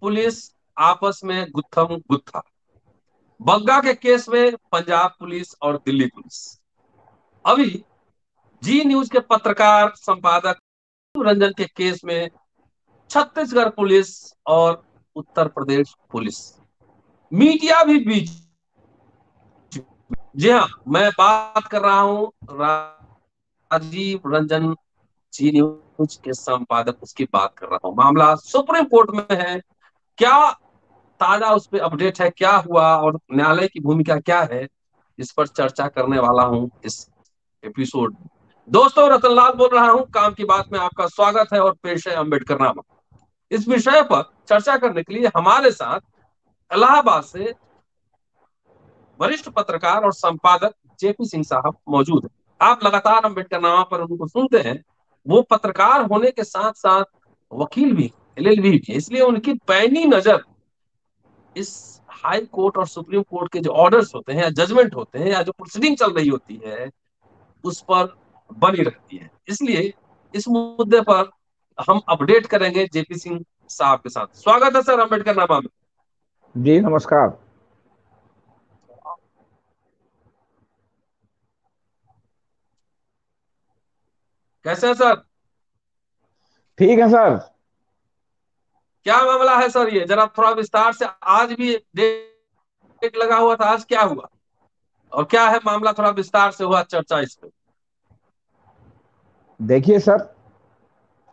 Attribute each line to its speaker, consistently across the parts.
Speaker 1: Police आपस में गुत्थम गुत्था। बग्गा के केस में पंजाब पुलिस और दिल्ली पुलिस। अभी जी न्यूज के पत्रकार संपादक रंजन के केस में छत्तीसगढ़ पुलिस और उत्तर प्रदेश पुलिस। मीडिया भी बीच। जी हाँ, मैं बात कर रहा हूं राजीव रंजन, जी न्यूज के संपादक, उसकी बात कर रहा हूं। मामला सुप्रीम कोर्ट में है। क्या ताजा उस पर अपडेट है, क्या हुआ और न्यायालय की भूमिका क्या है, इस पर चर्चा करने वाला हूं इस एपिसोड में। दोस्तों, रतनलाल बोल रहा हूं, काम की बात में आपका स्वागत है और पेश है अम्बेडकर नामा। इस विषय पर चर्चा करने के लिए हमारे साथ इलाहाबाद से वरिष्ठ पत्रकार और संपादक जेपी सिंह साहब मौजूद हैं। आप लगातार अम्बेडकर नामा पर उनको सुनते हैं। वो पत्रकार होने के साथ साथ वकील भी, एलएलबी भी, इसलिए उनकी पैनी नजर इस हाई कोर्ट और सुप्रीम कोर्ट के जो ऑर्डर्स होते हैं या जजमेंट होते हैं या जो प्रोसीडिंग चल रही होती है उस पर बनी रहती है। इसलिए इस मुद्दे पर हम अपडेट करेंगे जेपी सिंह साहब के साथ। स्वागत है सर अम्बेडकर नामा में।
Speaker 2: जी नमस्कार।
Speaker 1: कैसे है सर?
Speaker 2: ठीक है सर।
Speaker 1: क्या मामला है सर? ये जरा थोड़ा विस्तार से, आज भी डेट लगा हुआ था, आज क्या हुआ और क्या है मामला? थोड़ा विस्तार से हुआ चर्चा इस पे।
Speaker 2: देखिए सर,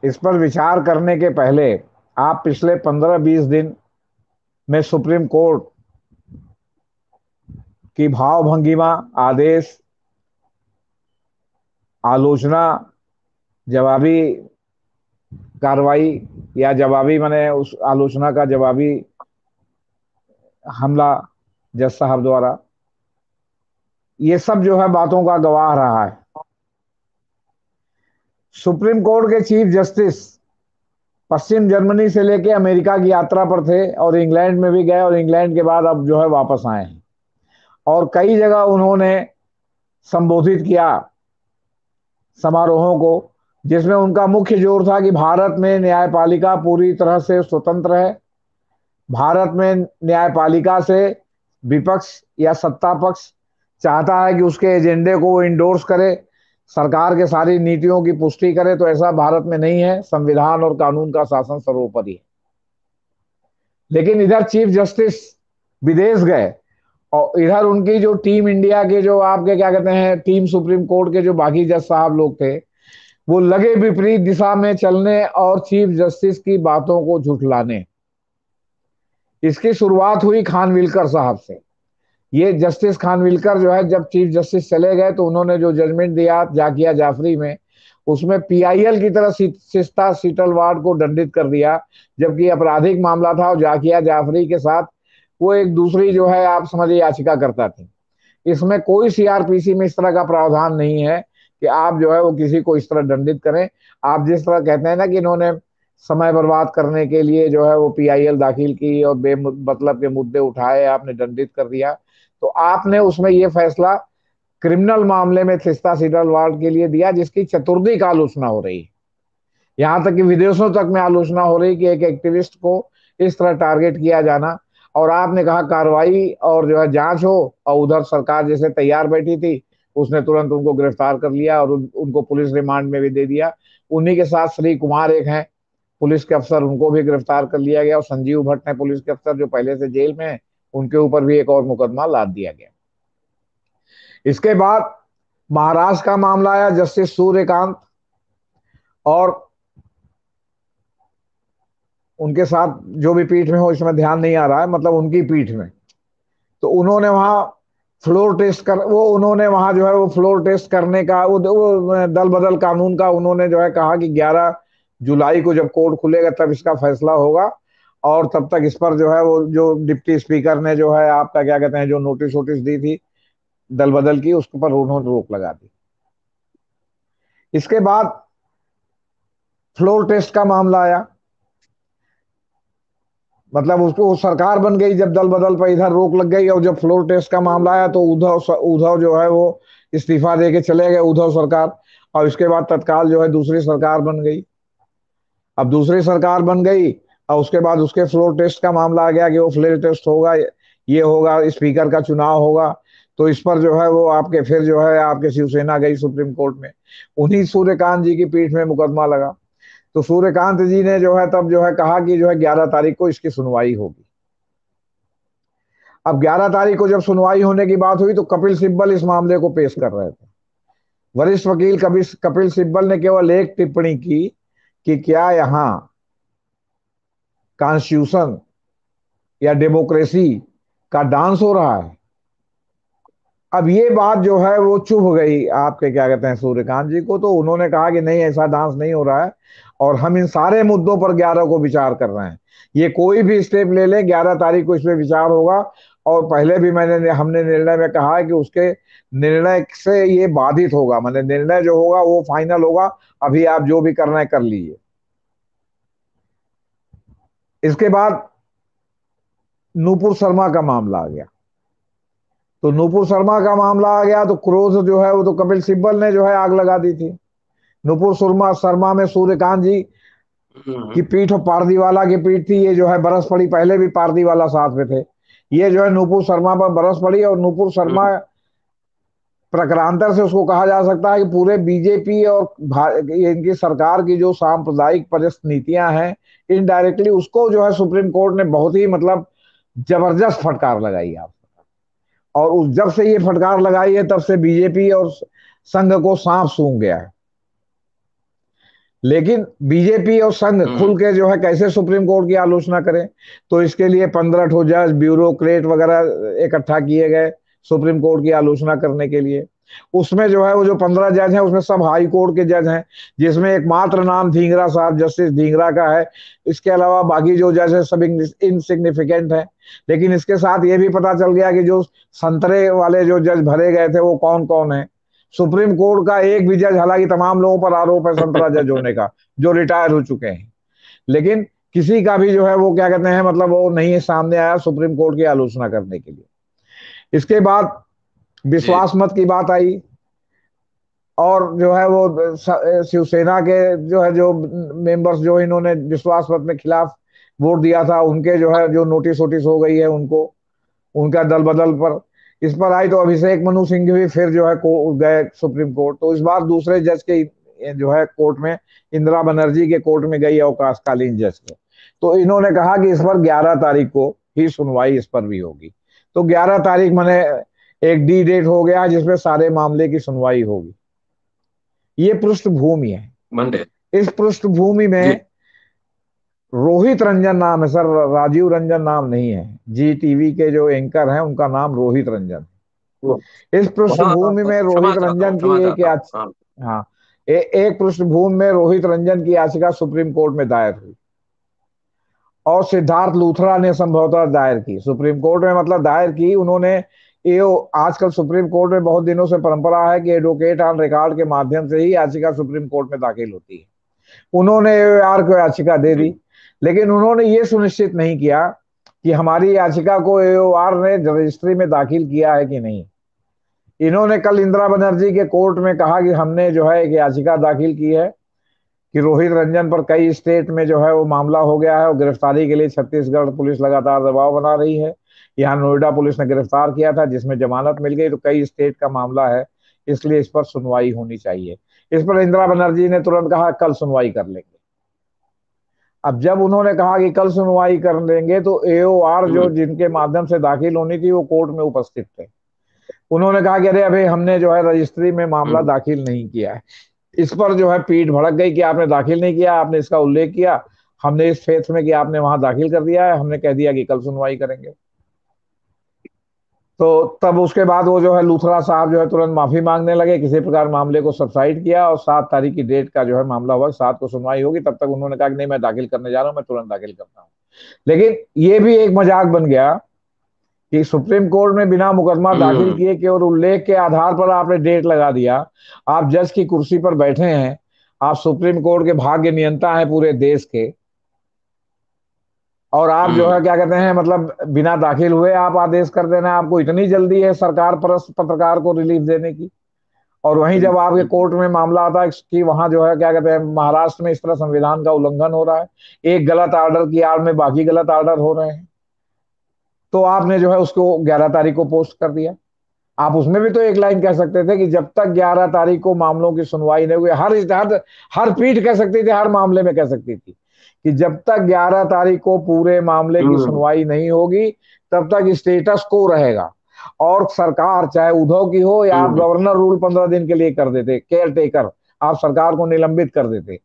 Speaker 2: इस पर विचार करने के पहले आप पिछले 15-20 दिन में सुप्रीम कोर्ट की भाव भंगिमा, आदेश, आलोचना, जवाबी कार्रवाई या जवाबी माने उस आलोचना का जवाबी हमला जज साहब द्वारा, ये सब जो है बातों का गवाह रहा है। सुप्रीम कोर्ट के चीफ जस्टिस पश्चिम जर्मनी से लेके अमेरिका की यात्रा पर थे और इंग्लैंड में भी गए और इंग्लैंड के बाद अब जो है वापस आए हैं और कई जगह उन्होंने संबोधित किया समारोहों को, जिसमें उनका मुख्य जोर था कि भारत में न्यायपालिका पूरी तरह से स्वतंत्र है। भारत में न्यायपालिका से विपक्ष या सत्ता पक्ष चाहता है कि उसके एजेंडे को वो इंडोर्स करे, सरकार के सारी नीतियों की पुष्टि करे, तो ऐसा भारत में नहीं है। संविधान और कानून का शासन सर्वोपरि है। लेकिन इधर चीफ जस्टिस विदेश गए और इधर उनकी जो टीम इंडिया के जो आपके क्या कहते हैं टीम सुप्रीम कोर्ट के जो बाकी जज साहब लोग थे, वो लगे विपरीत दिशा में चलने और चीफ जस्टिस की बातों को झुठलाने। इसकी शुरुआत हुई खानविलकर साहब से। ये जस्टिस खानविलकर जो है, जब चीफ जस्टिस चले गए तो उन्होंने जो जजमेंट दिया जाकिया जाफरी में, उसमें पीआईएल की तरह सिस्ता सीटलवाड को दंडित कर दिया, जबकि आपराधिक मामला था और जाकिया जाफरी के साथ वो एक दूसरी जो है आप समझिए याचिका करता थी। इसमें कोई सीआरपीसी में इस तरह का प्रावधान नहीं है कि आप जो है वो किसी को इस तरह दंडित करें। आप जिस तरह कहते हैं ना कि इन्होंने समय बर्बाद करने के लिए जो है वो पीआईएल दाखिल की और बेमतलब के मुद्दे उठाए, आपने दंडित कर दिया, तो आपने उसमें ये फैसला क्रिमिनल मामले में थिस्ता सीटलवाड के लिए दिया, जिसकी चतुर्दिक आलोचना हो रही है। यहां तक कि विदेशों तक में आलोचना हो रही कि एक एक्टिविस्ट को इस तरह टारगेट किया जाना। और आपने कहा कार्रवाई और जो है जांच हो, और उधर सरकार जैसे तैयार बैठी थी, उसने तुरंत उनको गिरफ्तार कर लिया और उनको पुलिस रिमांड में भी दे दिया। उन्हीं के साथ श्री कुमार एक हैं पुलिस के अफसर, उनको भी गिरफ्तार कर लिया गया और संजीव भट्ट है पुलिस के अफसर जो पहले से जेल में है, उनके ऊपर भी एक और मुकदमा लाद दिया गया। इसके बाद महाराष्ट्र का मामला आया, जस्टिस सूर्यकांत और उनके साथ जो भी पीठ में हो, इसमें ध्यान नहीं आ रहा है, मतलब उनकी पीठ में, तो उन्होंने वहां फ्लोर टेस्ट कर वो उन्होंने वहां जो है वो फ्लोर टेस्ट करने का वो दल बदल कानून का उन्होंने जो है कहा कि 11 जुलाई को जब कोर्ट खुलेगा तब इसका फैसला होगा, और तब तक इस पर जो है वो जो डिप्टी स्पीकर ने जो है आपका क्या कहते हैं जो नोटिस वोटिस दी थी दल बदल की, उसके पर उन्होंने रोक लगा दी। इसके बाद फ्लोर टेस्ट का मामला आया, मतलब उसको सरकार बन गई जब दल बदल पर इधर रोक लग गई, और जब फ्लोर टेस्ट का मामला आया तो उद्धव उद्धव जो है वो इस्तीफा दे के चले गए, उद्धव सरकार। और इसके बाद तत्काल जो है दूसरी सरकार बन गई। अब दूसरी सरकार बन गई, और उसके बाद उसके फ्लोर टेस्ट का मामला आ गया कि वो फ्लोर टेस्ट होगा, ये होगा, स्पीकर का चुनाव होगा। तो इस पर जो है वो आपके फिर जो है आपके शिवसेना गई सुप्रीम कोर्ट में, उन्हीं सूर्यकांत जी की पीठ में मुकदमा लगा। तो सूर्यकांत जी ने जो है तब जो है कहा कि जो है 11 तारीख को इसकी सुनवाई होगी। अब 11 तारीख को जब सुनवाई होने की बात हुई तो कपिल सिब्बल इस मामले को पेश कर रहे थे। वरिष्ठ वकील कपिल सिब्बल ने केवल एक टिप्पणी की कि क्या यहां कॉन्स्टिट्यूशन या डेमोक्रेसी का डांस हो रहा है। अब ये बात जो है वो चुभ गई आपके क्या कहते हैं सूर्यकांत जी को। तो उन्होंने कहा कि नहीं, ऐसा डांस नहीं हो रहा है और हम इन सारे मुद्दों पर 11 को विचार कर रहे हैं। ये कोई भी स्टेप ले लें, 11 तारीख को इस पर विचार होगा। और पहले भी हमने निर्णय में कहा है कि उसके निर्णय से ये बाधित होगा, मतलब निर्णय जो होगा वो फाइनल होगा। अभी आप जो भी करना है कर लीजिए। इसके बाद नूपुर शर्मा का मामला आ गया। तो नूपुर शर्मा का मामला आ गया तो क्रोध जो है वो तो कपिल सिब्बल ने जो है आग लगा दी थी। नूपुर शर्मा में सूर्यकांत जी की पीठ और पारदीवाला की पीठ थी। ये जो है बरस पड़ी, पहले भी पारदीवाला साथ में थे। ये जो है नूपुर शर्मा पर बरस पड़ी और नूपुर शर्मा प्रकारांतर से उसको कहा जा सकता है कि पूरे बीजेपी और इनकी सरकार की जो सांप्रदायिक परिस्थ नीतियां हैं, इनडायरेक्टली उसको जो है सुप्रीम कोर्ट ने बहुत ही मतलब जबरदस्त फटकार लगाई आप। और उस जब से ये फटकार लगाई है तब से बीजेपी और संघ को सांप सूंघ गया है। लेकिन बीजेपी और संघ खुल के जो है कैसे सुप्रीम कोर्ट की आलोचना करें। तो इसके लिए 15 जज, ब्यूरोक्रेट वगैरह इकट्ठा किए गए सुप्रीम कोर्ट की आलोचना करने के लिए। उसमें जो है वो जो 15 जज हैं उसमें सब हाई कोर्ट के जज हैं, जिसमें एकमात्र नाम ढींगरा साहब, जस्टिस ढींगरा का है। इसके अलावा बाकी जो जज है सब इनसिग्निफिकेंट है। लेकिन इसके साथ ये भी पता चल गया कि जो संतरे वाले जो जज भरे गए थे वो कौन कौन है। सुप्रीम कोर्ट का एक भी जज, हालांकि तमाम लोगों पर आरोप है संतरा जज होने का जो रिटायर हो चुके हैं, लेकिन किसी का भी जो है वो क्या कहते हैं मतलब वो नहीं सामने आया सुप्रीम कोर्ट की आलोचना करने के लिए। इसके बाद विश्वास मत की बात आई और जो है वो शिवसेना के जो है जो मेंबर्स जो इन्होंने विश्वास मत में खिलाफ वोट दिया था उनके जो है जो नोटिस वोटिस हो गई है उनको, उनका दल बदल पर इस पर आई। तो अभिषेक मनु सिंह भी फिर जो है गए सुप्रीम कोर्ट। तो इस बार दूसरे जज के जो है कोर्ट में, इंदिरा बनर्जी के कोर्ट में गई अवकाशकालीन जज के। तो इन्होंने कहा कि इस पर 11 तारीख को ही सुनवाई इस पर भी होगी। तो 11 तारीख मैंने एक डी डेट हो गया जिसमें सारे मामले की सुनवाई होगी। ये पृष्ठभूमि है।
Speaker 1: मंडे
Speaker 2: इस पृष्ठभूमि में रोहित रंजन नाम है सर, राजीव रंजन नाम नहीं है। जी टीवी के जो एंकर हैं उनका नाम रोहित रंजन। इस पृष्ठभूमि में रोहित रंजन की
Speaker 1: क्षमा
Speaker 2: एक
Speaker 1: चाहता हूँ, हाँ।
Speaker 2: हाँ, एक पृष्ठभूमि में रोहित रंजन की याचिका सुप्रीम कोर्ट में दायर हुई और सिद्धार्थ लूथरा ने संभवतः दायर की सुप्रीम कोर्ट में, मतलब दायर की उन्होंने। ये आजकल सुप्रीम कोर्ट में बहुत दिनों से परंपरा है कि एडवोकेट ऑन रिकॉर्ड के माध्यम से ही याचिका सुप्रीम कोर्ट में दाखिल होती है। उन्होंने एओआर को याचिका दे दी, लेकिन उन्होंने ये सुनिश्चित नहीं किया कि हमारी याचिका को एओआर ने रजिस्ट्री में दाखिल किया है कि नहीं। इन्होंने कल इंदिरा बनर्जी के कोर्ट में कहा कि हमने जो है एक याचिका दाखिल की है कि रोहित रंजन पर कई स्टेट में जो है वो मामला हो गया है और गिरफ्तारी के लिए छत्तीसगढ़ पुलिस लगातार दबाव बना रही है। यहाँ नोएडा पुलिस ने गिरफ्तार किया था जिसमें जमानत मिल गई, तो कई स्टेट का मामला है, इसलिए इस पर सुनवाई होनी चाहिए। इस पर इंदिरा बनर्जी ने तुरंत कहा कल सुनवाई कर लेंगे। अब जब उन्होंने कहा कि कल सुनवाई कर लेंगे तो एओआर जो जिनके माध्यम से दाखिल होनी थी वो कोर्ट में उपस्थित थे। उन्होंने कहा कि अरे अभी हमने जो है रजिस्ट्री में मामला दाखिल नहीं किया है। इस पर जो है पीठ भड़क गई कि आपने दाखिल नहीं किया, आपने इसका उल्लेख किया, हमने इस फेथ में कि आपने वहां दाखिल कर दिया है, हमने कह दिया कि कल सुनवाई करेंगे। तो तब उसके बाद वो जो है लूथरा साहब जो है तुरंत माफी मांगने लगे, किसी प्रकार मामले को सबसाइड किया और 7 तारीख की डेट का जो है मामला हुआ, 7 को सुनवाई होगी। तब तक उन्होंने कहा कि नहीं मैं दाखिल करने जा रहा हूं, मैं तुरंत दाखिल करता हूं। लेकिन ये भी एक मजाक बन गया कि सुप्रीम कोर्ट में बिना मुकदमा दाखिल किए के और उल्लेख के आधार पर आपने डेट लगा दिया। आप जज की कुर्सी पर बैठे हैं, आप सुप्रीम कोर्ट के भाग्य नियंता हैं पूरे देश के, और आप जो है क्या कहते हैं मतलब बिना दाखिल हुए आप आदेश कर देना, आपको इतनी जल्दी है सरकार पर पत्रकार को रिलीफ देने की। और वहीं जब आपके कोर्ट में मामला आता है कि वहां जो है क्या कहते हैं महाराष्ट्र में इस तरह संविधान का उल्लंघन हो रहा है, एक गलत ऑर्डर की आड़ में बाकी गलत ऑर्डर हो रहे हैं, तो आपने जो है उसको 11 तारीख को पोस्ट कर दिया। आप उसमें भी तो एक लाइन कह सकते थे कि जब तक 11 तारीख को मामलों की सुनवाई नहीं हुई, हर पीठ कह सकती थी, हर मामले में कह सकती थी कि जब तक 11 तारीख को पूरे मामले की
Speaker 1: हम्म।
Speaker 2: सुनवाई नहीं होगी तब तक स्टेटस को रहेगा। और सरकार चाहे उद्धव की हो या आप
Speaker 1: हम्म।
Speaker 2: गवर्नर रूल 15 दिन के लिए कर देते, केयर टेकर, आप सरकार को निलंबित कर देते,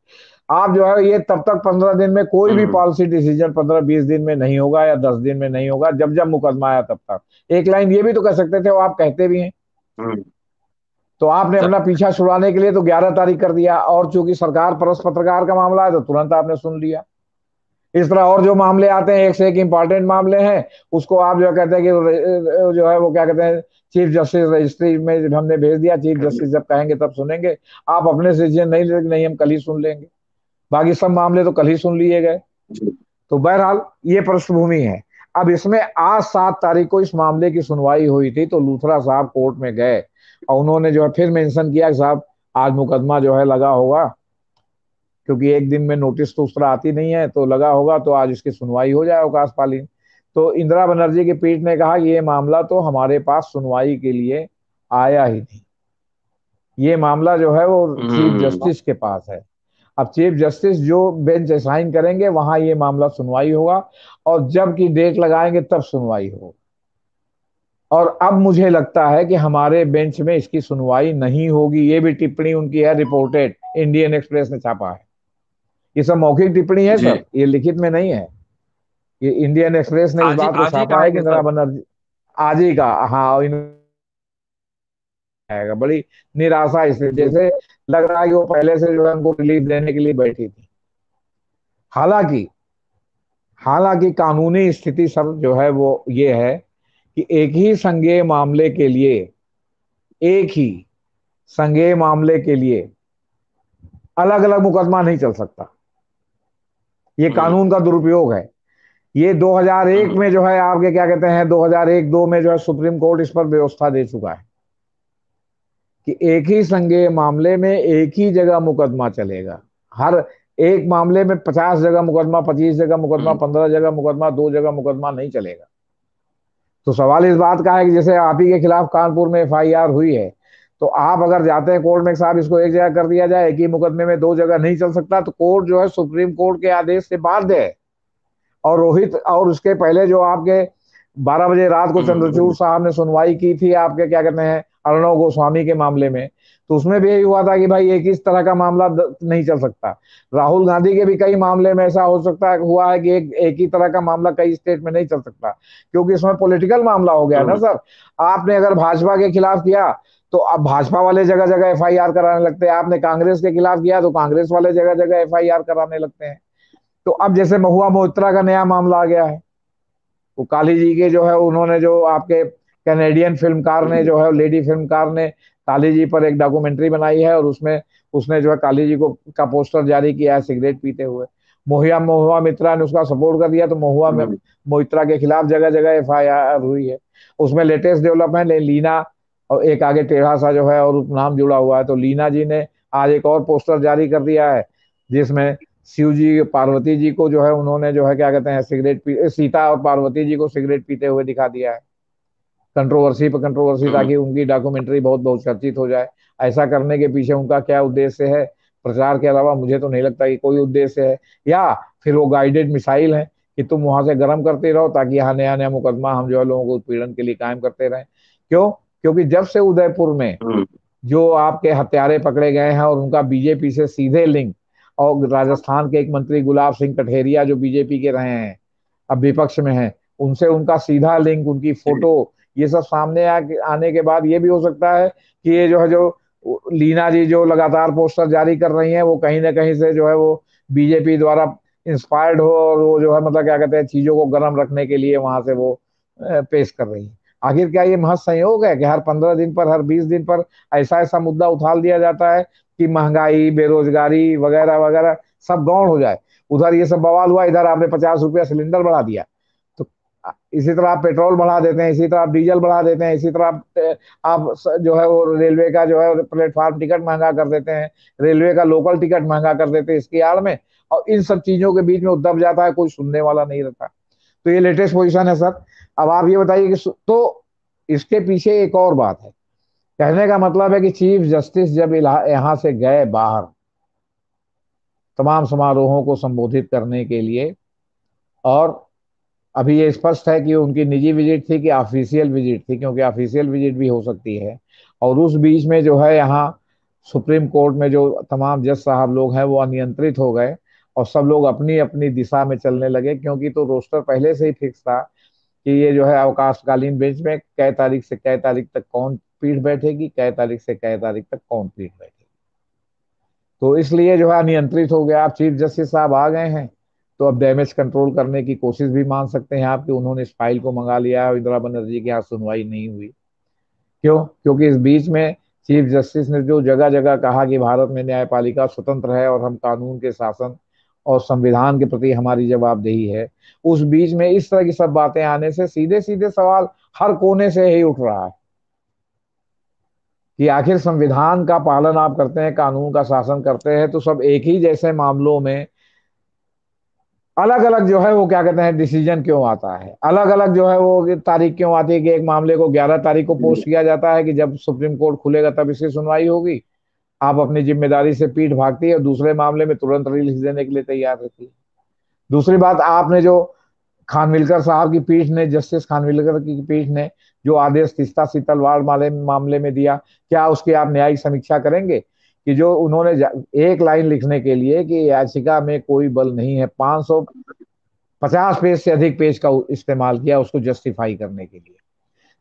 Speaker 2: आप जो है ये तब तक 15 दिन में कोई भी
Speaker 1: हम्म।
Speaker 2: पॉलिसी डिसीजन 15-20 दिन में नहीं होगा या 10 दिन में नहीं होगा, जब जब मुकदमा आया तब तक। एक लाइन ये भी तो कह सकते थे, वो आप कहते भी हैं।
Speaker 1: हम्म।
Speaker 2: तो आपने अपना पीछा छुड़ाने के लिए तो 11 तारीख कर दिया, और चूंकि सरकार परस पत्रकार का मामला है तो तुरंत आपने सुन लिया। इस तरह और जो मामले आते हैं, एक से एक इंपॉर्टेंट मामले हैं, उसको आप जो कहते हैं कि जो है वो क्या कहते हैं चीफ जस्टिस रजिस्ट्री में हमने भेज दिया, चीफ जस्टिस जब कहेंगे तब सुनेंगे। आप अपने से डिसीजन नहीं लेंगे, नहीं हम कल ही सुन लेंगे, बाकी सब मामले तो कल ही सुन लिए गए।
Speaker 1: जी।
Speaker 2: तो बहरहाल ये पृष्ठभूमि है। अब इसमें आज 7 तारीख को इस मामले की सुनवाई हुई थी, तो लूथरा साहब कोर्ट में गए और उन्होंने जो है फिर मेंशन किया कि साहब आज मुकदमा जो है लगा होगा, क्योंकि एक दिन में नोटिस तो उस तरह आती नहीं है, तो लगा होगा तो आज इसकी सुनवाई हो जाए अवकाशकालीन। तो इंदिरा बनर्जी की पीठ ने कहा कि ये मामला तो हमारे पास सुनवाई के लिए आया ही नहीं, ये मामला जो है वो चीफ
Speaker 1: हम्म।
Speaker 2: जस्टिस के पास है। अब चीफ जस्टिस जो बेंच असाइन करेंगे वहां ये मामला सुनवाई होगा, और जब की डेट लगाएंगे तब सुनवाई होगी। और अब मुझे लगता है कि हमारे बेंच में इसकी सुनवाई नहीं होगी, ये भी टिप्पणी उनकी है, रिपोर्टेड, इंडियन एक्सप्रेस ने छापा है। ये सब मौखिक टिप्पणी है
Speaker 1: जी।
Speaker 2: सर, ये लिखित में नहीं है। ये इंडियन एक्सप्रेस ने इस बात को
Speaker 1: आज ही
Speaker 2: छापा
Speaker 1: कहा
Speaker 2: है कि
Speaker 1: गया
Speaker 2: इंदिरा
Speaker 1: सर।
Speaker 2: बनर्जी आज ही का, हाँ आएगा। बड़ी निराशा इससे, जैसे लग रहा है कि वो पहले से जो है उनको रिलीफ देने के लिए बैठी थी। हालांकि हालांकि कानूनी स्थिति सब जो है वो ये है कि एक ही संज्ञेय मामले के लिए अलग अलग मुकदमा नहीं चल सकता। ये
Speaker 1: हम्म।
Speaker 2: कानून का दुरुपयोग है। ये 2001
Speaker 1: हम्म।
Speaker 2: में जो है आपके क्या कहते हैं 2001-2 में जो है सुप्रीम कोर्ट इस पर व्यवस्था दे चुका है कि एक ही संज्ञेय मामले में एक ही जगह मुकदमा चलेगा। हर एक मामले में 50 जगह मुकदमा, 25 जगह मुकदमा,
Speaker 1: हम्म।
Speaker 2: 15 जगह मुकदमा, 2 जगह मुकदमा नहीं चलेगा। तो सवाल इस बात का है कि जैसे आप ही के खिलाफ कानपुर में एफआईआर हुई है, तो आप अगर जाते हैं कोर्ट में साहब इसको एक जगह कर दिया जाए, एक ही मुकदमे में 2 जगह नहीं चल सकता, तो कोर्ट जो है सुप्रीम कोर्ट के आदेश से बाध्य है। और रोहित और उसके पहले जो आपके 12 बजे रात को चंद्रचूड़
Speaker 1: हम्म।
Speaker 2: साहब ने सुनवाई की थी आपके क्या कहते हैं अर्णव गोस्वामी के मामले में, तो उसमें भी यही हुआ था कि भाई एक इस तरह का मामला नहीं चल सकता। राहुल गांधी के भी कई मामले में ऐसा हो सकता है हुआ है कि एक ही तरह का मामला कई स्टेट में नहीं चल सकता, क्योंकि इसमें पॉलिटिकल मामला हो गया ना
Speaker 1: हम्म।
Speaker 2: सर। आपने अगर भाजपा के खिलाफ किया तो अब भाजपा वाले जगह जगह एफआईआर कराने लगते हैं, आपने कांग्रेस के खिलाफ किया तो कांग्रेस वाले जगह जगह एफआईआर कराने लगते हैं। तो अब जैसे महुआ मोइत्रा का नया मामला आ गया है, वो काली जी के जो है उन्होंने जो आपके कैनेडियन फिल्मकार ने जो है लेडी फिल्मकार ने काली जी पर एक डॉक्यूमेंट्री बनाई है, और उसमें उसने जो है काली जी को का पोस्टर जारी किया है सिगरेट पीते हुए। मोहिया महुआ मित्रा ने उसका सपोर्ट कर दिया, तो महुआ में
Speaker 1: हम्म।
Speaker 2: मोइत्रा के खिलाफ जगह जगह एफआईआर हुई है। उसमें लेटेस्ट डेवलपमेंट लीना, और एक आगे टेढ़ा सा जो है और उपनाम जुड़ा हुआ है, तो लीना जी ने आज एक और पोस्टर जारी कर दिया है जिसमें शिव जी पार्वती जी को जो है उन्होंने जो है क्या कहते हैं सीता और पार्वती जी को सिगरेट पीते हुए दिखा दिया है। कंट्रोवर्सी पर कंट्रोवर्सी,
Speaker 1: हम्म।
Speaker 2: ताकि उनकी डॉक्यूमेंट्री बहुत बहुत चर्चित हो जाए। ऐसा करने के पीछे उनका क्या उद्देश्य है, प्रचार के अलावा मुझे तो नहीं लगता कि कोई उद्देश्य है। या फिर वो गाइडेड मिसाइल है कि तुम वहां से गर्म करते रहो ताकि यहाँ नया नया मुकदमा हम जो है लोगों को उत्पीड़न के लिए कायम करते रहें। क्यों? क्योंकि जब से उदयपुर में
Speaker 1: हम्म।
Speaker 2: जो आपके हत्यारे पकड़े गए हैं और उनका बीजेपी से सीधे लिंक, और राजस्थान के एक मंत्री गुलाब सिंह कठेरिया जो बीजेपी के रहे हैं अब विपक्ष में हैं, उनसे उनका सीधा लिंक, उनकी
Speaker 1: जी।
Speaker 2: फोटो, ये सब सामने आने के बाद ये भी हो सकता है कि ये जो है जो लीना जी जो लगातार पोस्टर जारी कर रही हैं वो कहीं ना कहीं से जो है वो बीजेपी द्वारा इंस्पायर्ड हो, और वो जो है मतलब क्या कहते हैं चीजों को गर्म रखने के लिए वहां से वो पेश कर रही है। आखिर क्या ये महज संयोग है कि हर 15 दिन पर, हर 20 दिन पर ऐसा ऐसा मुद्दा उछाल दिया जाता है कि महंगाई, बेरोजगारी वगैरह वगैरह सब गौण हो जाए। उधर ये सब बवाल हुआ, इधर आपने 50 रुपया सिलेंडर बढ़ा दिया। तो इसी तरह आप पेट्रोल बढ़ा देते हैं, इसी तरह आप डीजल बढ़ा देते हैं, इसी तरह आप जो है वो रेलवे का जो है प्लेटफॉर्म टिकट महंगा कर देते हैं, रेलवे का लोकल टिकट महंगा कर देते हैं इसकी आड़ में। और इन सब चीजों के बीच में उद्धव जाता है, कोई सुनने वाला नहीं रहता। तो ये लेटेस्ट पोजीशन है सर। अब आप ये बताइए कि तो इसके पीछे एक और बात है। कहने का मतलब है कि चीफ जस्टिस जब यहाँ से गए बाहर तमाम समारोहों को संबोधित करने के लिए, और अभी ये स्पष्ट है कि उनकी निजी विजिट थी कि ऑफिशियल विजिट थी, क्योंकि ऑफिशियल विजिट भी हो सकती है। और उस बीच में जो है यहाँ सुप्रीम कोर्ट में जो तमाम जज साहब लोग हैं वो अनियंत्रित हो गए और सब लोग अपनी अपनी दिशा में चलने लगे, क्योंकि तो रोस्टर पहले से ही फिक्स था कि ये जो है अवकाशकालीन बेंच में कै तारीख से कै तारीख तक कौन पीठ बैठेगी, कै तारीख से कै तारीख तक कौन पीठ बैठेगी। तो इसलिए जो है नियंत्रित हो गया। आप चीफ जस्टिस साहब आ गए हैं तो अब डैमेज कंट्रोल करने की कोशिश भी मान सकते हैं आप कि उन्होंने इस फाइल को मंगा लिया और इंदिरा बनर्जी के यहाँ सुनवाई नहीं हुई। क्यों? क्योंकि इस बीच में चीफ जस्टिस ने जो जगह जगह कहा कि भारत में न्यायपालिका स्वतंत्र है और हम कानून के शासन और संविधान के प्रति हमारी जवाबदेही है, उस बीच में इस तरह की सब बातें आने से सीधे सीधे सवाल हर कोने से ही उठ रहा है कि आखिर संविधान का पालन आप करते हैं, कानून का शासन करते हैं, तो सब एक ही जैसे मामलों में अलग अलग जो है वो क्या कहते हैं डिसीजन क्यों आता है, अलग अलग जो है वो तारीख क्यों आती है कि एक मामले को 11 तारीख को पोस्ट किया जाता है कि जब सुप्रीम कोर्ट खुलेगा तब इसकी सुनवाई होगी, आप अपनी जिम्मेदारी से पीठ भागती है और दूसरे मामले में तुरंत रिलीज देने के लिए तैयार रहती है। दूसरी बात, आपने जो खानविलकर साहब की पीठ ने, जस्टिस खानविलकर की पीठ ने जो आदेश तीस्ता सीतलवाड़ मामले में दिया, क्या उसकी आप न्यायिक समीक्षा करेंगे कि जो उन्होंने एक लाइन लिखने के लिए कि याचिका में कोई बल नहीं है, 550 पेज से अधिक पेज का इस्तेमाल किया उसको जस्टिफाई करने के लिए।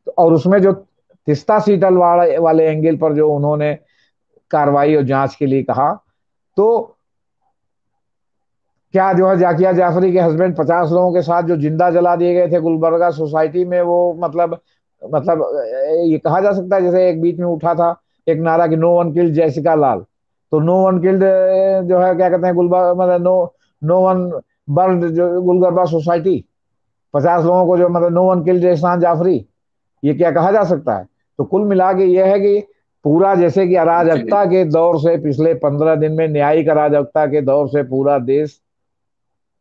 Speaker 2: तो और उसमें जो तीस्ता सीतलवाड़ वाले एंगल पर जो उन्होंने कार्रवाई और जांच के लिए कहा, तो क्या जो है जाकिया जाफरी के हस्बैंड 50 लोगों के साथ जो जिंदा जला दिए गए थे गुलबर्गा सोसाइटी में, वो मतलब ये कहा जा सकता है जैसे एक बीच में उठा था एक नारा कि नो वन किल्ड जैसिका लाल, तो नो वन किल्ड जो है क्या कहते हैं गुलबर्गा मतलब नो वन बर्न जो गुलबर्गा सोसाइटी, 50 लोगों को जो मतलब नो वन किल्ड एहसान जाफरी, ये क्या कहा जा सकता है? तो कुल मिला के ये है कि पूरा जैसे कि
Speaker 1: जी
Speaker 2: अराजकता के दौर से पिछले 15 दिन में न्यायिक अराजकता के दौर से पूरा देश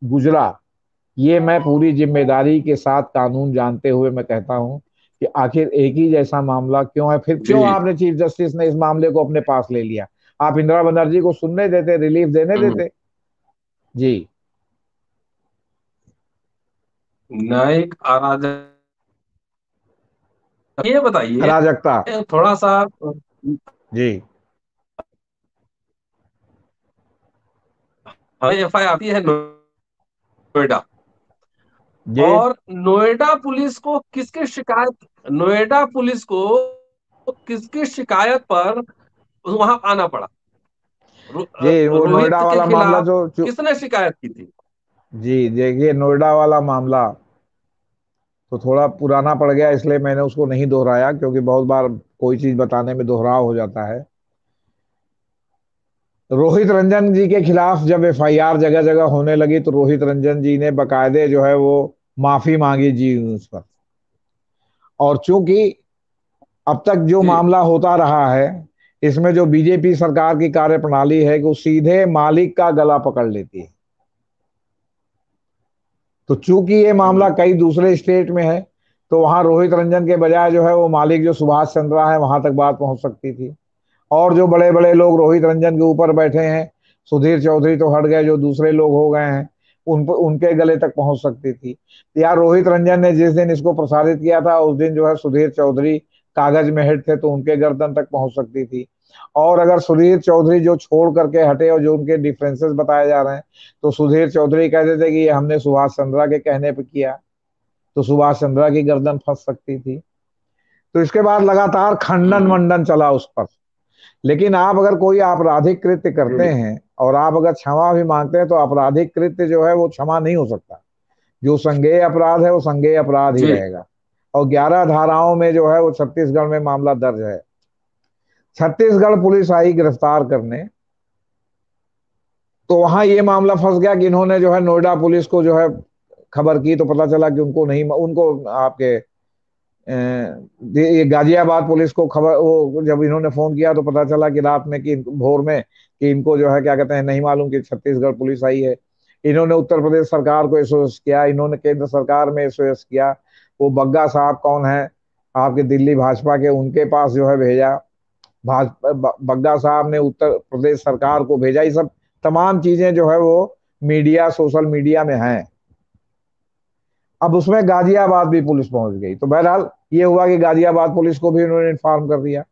Speaker 2: गुजरा। ये मैं पूरी जिम्मेदारी के साथ कानून जानते हुए मैं कहता हूं कि आखिर एक ही जैसा मामला क्यों है, फिर क्यों
Speaker 1: जी।
Speaker 2: आपने चीफ जस्टिस ने इस मामले को अपने पास ले लिया? आप इंदिरा बनर्जी को सुनने देते, रिलीफ देने
Speaker 1: हम्म।
Speaker 2: देते। जी।
Speaker 1: न्यायिक अराजक, ये बताइए
Speaker 2: अराजकता।
Speaker 1: थोड़ा सा।
Speaker 2: जी।
Speaker 1: हमें एफआईआर आती है नोएडा,
Speaker 2: जी।
Speaker 1: और नोएडा पुलिस को किसकी शिकायत, नोएडा पुलिस को किसकी शिकायत पर वहां आना पड़ा?
Speaker 2: जी वो
Speaker 1: रोहित
Speaker 2: नोएडा
Speaker 1: के
Speaker 2: वाला मामला
Speaker 1: खिलाफ
Speaker 2: जो
Speaker 1: किसने शिकायत की थी?
Speaker 2: जी देखिए नोएडा वाला मामला तो थोड़ा पुराना पड़ गया, इसलिए मैंने उसको नहीं दोहराया, क्योंकि बहुत बार कोई चीज बताने में दोहराव हो जाता है। रोहित रंजन जी के खिलाफ जब एफआईआर जगह जगह होने लगी तो रोहित रंजन जी ने बकायदे जो है वो माफी मांगी जी न्यूज पर। और चूंकि अब तक जो
Speaker 1: जी
Speaker 2: मामला होता रहा है इसमें जो बीजेपी सरकार की कार्यप्रणाली है कि वो सीधे मालिक का गला पकड़ लेती है, तो चूंकि ये मामला कई दूसरे स्टेट में है तो वहां रोहित रंजन के बजाय जो है वो मालिक जो सुभाष चंद्रा है वहां तक बात पहुंच सकती थी। और जो बड़े बड़े लोग रोहित रंजन के ऊपर बैठे हैं, सुधीर चौधरी तो हट गए, जो दूसरे लोग हो गए हैं, उनके गले तक पहुंच सकती थी। यार रोहित रंजन ने जिस दिन इसको प्रसारित किया था उस दिन जो है सुधीर चौधरी कागज में हेड थे तो उनके गर्दन तक पहुंच सकती थी। और अगर सुधीर चौधरी जो छोड़ करके हटे और जो उनके डिफरेंसेस बताए जा रहे हैं, तो सुधीर चौधरी कहते थे कि ये हमने सुभाष चंद्रा के कहने पर किया, तो सुभाष चंद्रा की गर्दन फंस सकती थी। तो इसके बाद लगातार खंडन मंडन चला उस पर। लेकिन आप अगर कोई आपराधिक कृत्य करते
Speaker 1: जी
Speaker 2: हैं और आप अगर क्षमा भी मांगते हैं तो आपराधिक कृत्य जो है वो क्षमा नहीं हो सकता। जो संज्ञेय अपराध है वो संज्ञेय अपराध ही
Speaker 1: जी
Speaker 2: रहेगा। और 11 धाराओं में जो है वो छत्तीसगढ़ में मामला दर्ज है। छत्तीसगढ़ पुलिस आई गिरफ्तार करने, तो वहां ये मामला फंस गया कि इन्होंने जो है नोएडा पुलिस को जो है खबर की तो पता चला कि उनको नहीं, उनको आपके ये गाजियाबाद पुलिस को खबर, वो जब इन्होंने फोन किया तो पता चला कि रात में, कि भोर में, कि इनको जो है क्या कहते हैं नहीं मालूम कि छत्तीसगढ़ पुलिस आई है। इन्होंने उत्तर प्रदेश सरकार को एसओएस किया, इन्होंने केंद्र सरकार में एसओएस किया। वो बग्गा साहब कौन है आपके दिल्ली भाजपा के, उनके पास जो है भेजा। बग्गा साहब ने उत्तर प्रदेश सरकार को भेजा। ये सब तमाम चीजें जो है वो मीडिया, सोशल मीडिया में हैं। अब उसमें गाजियाबाद भी पुलिस पहुंच गई, तो बहरहाल ये हुआ कि गाजियाबाद पुलिस को भी उन्होंने इन्फॉर्म कर दिया।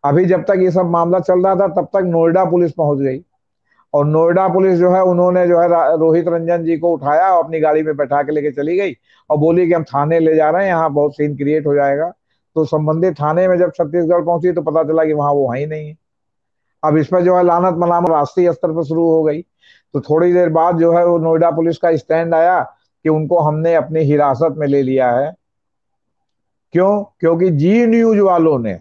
Speaker 2: अभी जब तक ये सब मामला चल रहा था तब तक नोएडा पुलिस पहुंच गई, और नोएडा पुलिस जो है उन्होंने जो है रोहित रंजन जी को उठाया और अपनी गाड़ी में बैठा के लेके चली गई, और बोली कि हम थाने ले जा रहे हैं, यहाँ बहुत सीन क्रिएट हो जाएगा। तो संबंधित थाने में जब छत्तीसगढ़ पहुंची तो पता चला कि वहां वो है ही नहीं है। अब इस पर जो है लानत मलामत राष्ट्रीय स्तर पर शुरू हो गई। तो थोड़ी देर बाद जो है वो नोएडा पुलिस का स्टैंड आया कि उनको हमने अपनी हिरासत में ले लिया है। क्यों? क्योंकि जी न्यूज वालों ने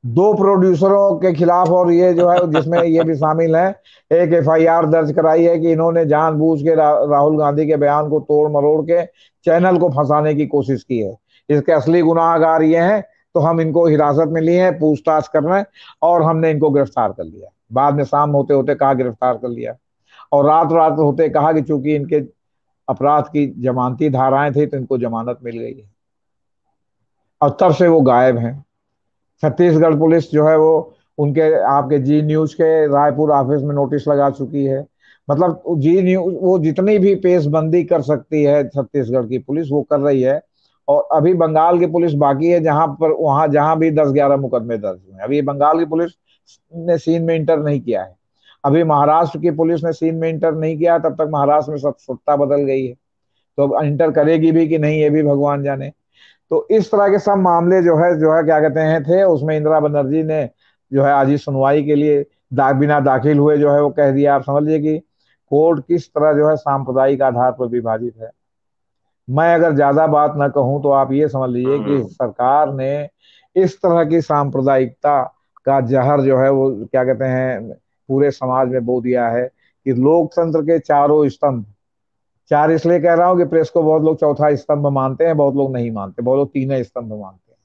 Speaker 2: दो प्रोड्यूसरों के खिलाफ, और ये जो है जिसमें ये भी शामिल है, एक एफआईआर दर्ज कराई है कि इन्होंने जानबूझ के राहुल गांधी के बयान को तोड़ मरोड़ के चैनल को फंसाने की कोशिश की है। इसके असली गुनाहगार ये हैं, तो हम इनको हिरासत में लिए हैं, पूछताछ कर रहे हैं, और हमने इनको गिरफ्तार कर लिया। बाद में शाम होते होते कहा गिरफ्तार कर लिया, और रात रात होते कहा कि चूंकि इनके अपराध की जमानती धाराएं थी तो इनको जमानत मिल गई है, और तब से वो गायब हैं। छत्तीसगढ़ पुलिस जो है वो उनके आपके जी न्यूज के रायपुर ऑफिस में नोटिस लगा चुकी है। मतलब जी न्यूज वो जितनी भी पेशबंदी कर सकती है छत्तीसगढ़ की पुलिस वो कर रही है। और अभी बंगाल की पुलिस बाकी है, जहां पर वहां जहां भी 10-11 मुकदमे दर्ज हुए हैं। अभी बंगाल की पुलिस ने सीन में इंटर नहीं किया है। अभी महाराष्ट्र की पुलिस ने सीन में इंटर नहीं किया, तब तक महाराष्ट्र में सत्ता बदल गई है, तो अब इंटर करेगी भी कि नहीं ये भी भगवान जाने। तो इस तरह के सब मामले जो है क्या कहते हैं थे, उसमें इंदिरा बनर्जी ने जो है आज ही सुनवाई के लिए बिना दाखिल हुए जो है वो कह दिया। आप समझ लीजिए कि कोर्ट किस तरह जो है सांप्रदायिक आधार पर विभाजित है। मैं अगर ज्यादा बात ना कहूं तो आप ये समझ लीजिए कि सरकार ने इस तरह की सांप्रदायिकता का जहर जो है वो क्या कहते हैं पूरे समाज में बो दिया है कि लोकतंत्र के चारों स्तंभ, चार इसलिए कह रहा हूं कि प्रेस को बहुत लोग चौथा स्तंभ मानते हैं, बहुत लोग नहीं मानते, बहुत लोग तीन स्तंभ मानते हैं।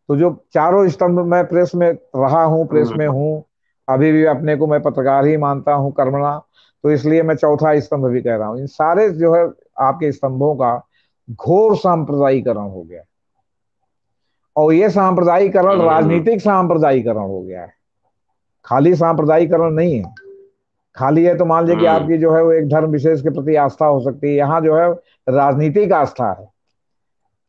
Speaker 2: तो जो चारों स्तंभ, मैं प्रेस में रहा हूं, प्रेस में हूं, अभी भी अपने को मैं पत्रकार ही मानता हूं कर्मणा, तो इसलिए मैं चौथा स्तंभ भी कह रहा हूं। इन सारे जो है आपके स्तंभों का घोर सांप्रदायिकरण हो गया, और ये सांप्रदायिकरण राजनीतिक सांप्रदायिकरण हो गया है, खाली सांप्रदायिकरण नहीं है। खाली है तो मान लीजिए कि आपकी जो है वो एक धर्म विशेष के प्रति आस्था हो सकती है, यहाँ जो है राजनीतिक आस्था है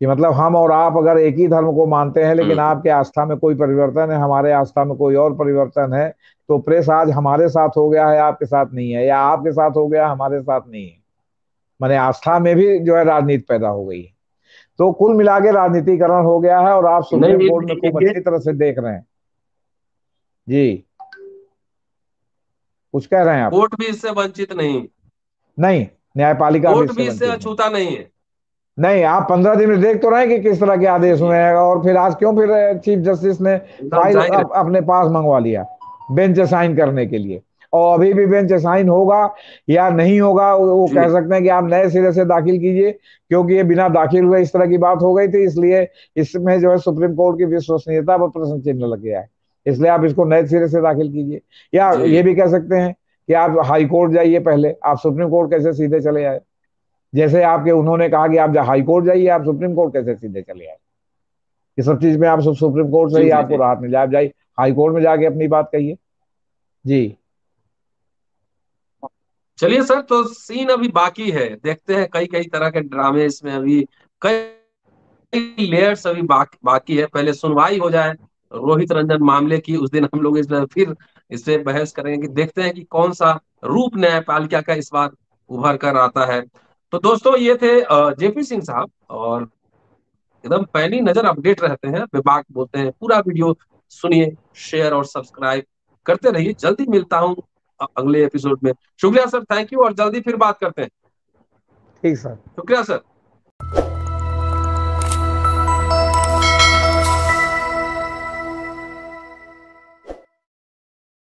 Speaker 2: कि मतलब हम और आप अगर एक ही धर्म को मानते हैं लेकिन आपके आस्था में कोई परिवर्तन है, हमारे आस्था में कोई और परिवर्तन है, तो प्रेस आज हमारे साथ हो गया है, आपके साथ नहीं है, या आपके साथ हो गया हमारे साथ नहीं है। माने आस्था में भी जो है राजनीति पैदा हो गई है। तो कुल मिला के राजनीतिकरण हो गया है, और आप सुप्रीम
Speaker 1: नहीं,
Speaker 2: कोर्ट में खूब अच्छी तरह से देख रहे हैं। जी, कुछ कह रहे हैं आप?
Speaker 1: कोर्ट भी इससे वंचित नहीं।
Speaker 2: नहीं, न्यायपालिका भी
Speaker 1: कोर्ट
Speaker 2: इससे
Speaker 1: भी इससे
Speaker 2: वंचित नहीं।
Speaker 1: अछूता नहीं है।
Speaker 2: नहीं, आप 15 दिन में देख तो रहे हैं कि किस तरह के आदेश
Speaker 1: जी,
Speaker 2: हुए हैं, और फिर आज क्यों फिर चीफ जस्टिस ने
Speaker 1: एकदम
Speaker 2: फाइल
Speaker 1: जाहिर है।
Speaker 2: अपने पास मंगवा लिया बेंच असाइन करने के लिए। और अभी भी बेंच असाइन होगा या नहीं होगा वो
Speaker 1: जी,
Speaker 2: कह सकते हैं कि आप नए सिरे से दाखिल कीजिए, क्योंकि ये बिना दाखिल हुए इस तरह की बात हो गई थी, इसलिए इसमें जो है सुप्रीम कोर्ट की विश्वसनीयता पर प्रश्न चिन्ह लग गया है, इसलिए आप इसको नए सिरे से दाखिल कीजिए। या ये
Speaker 1: जी,
Speaker 2: भी कह सकते हैं कि आप हाई कोर्ट जाइए, पहले आप सुप्रीम कोर्ट कैसे सीधे चले आए? जैसे आपके उन्होंने कहा कि आप हाई कोर्ट जाइए, आप सुप्रीम कोर्ट कैसे सीधे चले आए? ये सब चीज में आप सब सुप्रीम कोर्ट से
Speaker 1: जी,
Speaker 2: ही
Speaker 1: जी,
Speaker 2: आपको
Speaker 1: जी।
Speaker 2: राहत मिल जाए, आप जाइए हाई कोर्ट में जाके अपनी बात कहिए। जी।
Speaker 1: चलिए सर, तो सीन अभी बाकी है, देखते हैं, कई कई तरह के ड्रामे इसमें अभी, कई लेयर्स अभी बाकी है। पहले सुनवाई हो जाए रोहित रंजन मामले की, उस दिन हम लोग इसमें फिर इस पे बहस करेंगे कि देखते हैं कि कौन सा रूप न्यायपालिका का इस बार उभर कर आता है। तो दोस्तों, ये थे जेपी सिंह साहब, और एकदम पैनी नजर अपडेट रहते हैं, विभाग बोलते हैं। पूरा वीडियो सुनिए, शेयर और सब्सक्राइब करते रहिए। जल्दी मिलता हूँ अगले एपिसोड में। शुक्रिया सर, थैंक यू, और जल्दी फिर बात करते हैं।
Speaker 2: ठीक सर।
Speaker 1: शुक्रिया सर।